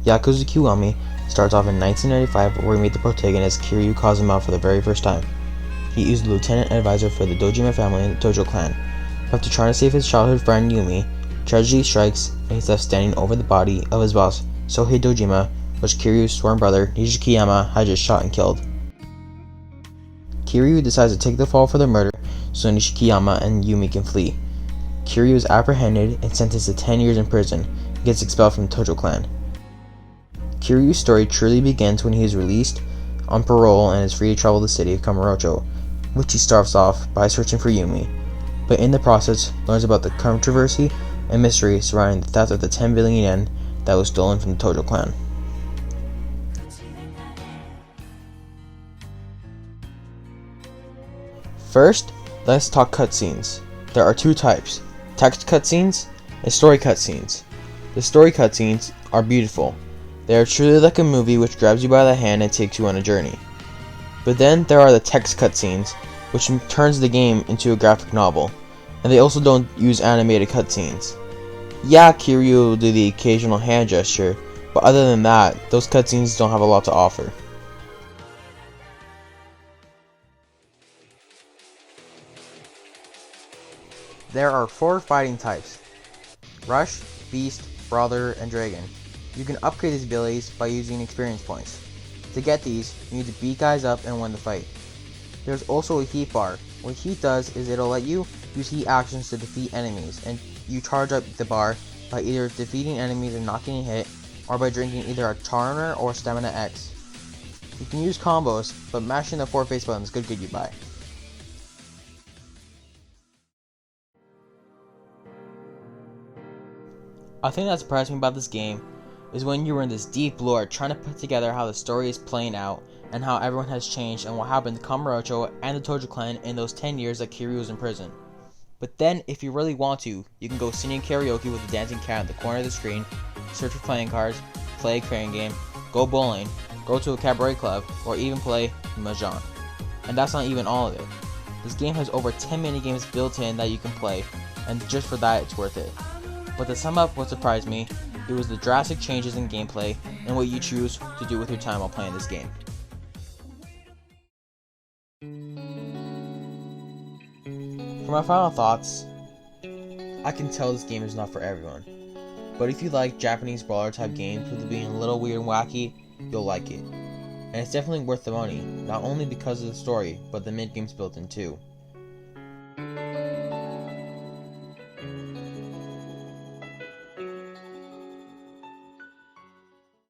Yakuza Kiwami starts off in 1995, where we meet the protagonist Kiryu Kazuma for the very first time. He is the lieutenant advisor for the Dojima family and the Tojo clan. After trying to save his childhood friend Yumi, tragedy strikes and he's left standing over the body of his boss, Sohei Dojima, which Kiryu's sworn brother Nishikiyama had just shot and killed. Kiryu decides to take the fall for the murder so Nishikiyama and Yumi can flee. Kiryu is apprehended and sentenced to 10 years in prison and gets expelled from the Tojo clan. Kiryu's story truly begins when he is released on parole and is free to travel the city of Kamurocho, which he starts off by searching for Yumi, but in the process learns about the controversy and mystery surrounding the theft of the 10 billion yen that was stolen from the Tojo clan. First, let's talk cutscenes. There are two types: text cutscenes and story cutscenes. The story cutscenes are beautiful. They are truly like a movie which grabs you by the hand and takes you on a journey. But then there are the text cutscenes, which turns the game into a graphic novel, and they also don't use animated cutscenes. Yeah, Kiryu will do the occasional hand gesture, but other than that, those cutscenes don't have a lot to offer. There are 4 fighting types: Rush, Beast, Brawler, and Dragon. You can upgrade these abilities by using experience points. To get these, you need to beat guys up and win the fight. There's also a heat bar. What heat does is it'll let you use heat actions to defeat enemies, and you charge up the bar by either defeating enemies and not getting hit, or by drinking either a Charmer or Stamina X. You can use combos, but mashing the 4 face buttons could get you by. A thing that surprised me about this game is when you were in this deep lore trying to put together how the story is playing out and how everyone has changed and what happened to Kamurocho and the Tojo clan in those 10 years that Kiryu was in prison. But then, if you really want to, you can go singing karaoke with the dancing cat in the corner of the screen, search for playing cards, play a crane game, go bowling, go to a cabaret club, or even play Mahjong. And that's not even all of it. This game has over 10 minigames built in that you can play, and just for that it's worth it. But to sum up what surprised me, it was the drastic changes in gameplay and what you choose to do with your time while playing this game. For my final thoughts, I can tell this game is not for everyone, but if you like Japanese brawler type games with it being a little weird and wacky, you'll like it. And it's definitely worth the money, not only because of the story, but the mid-games built in too.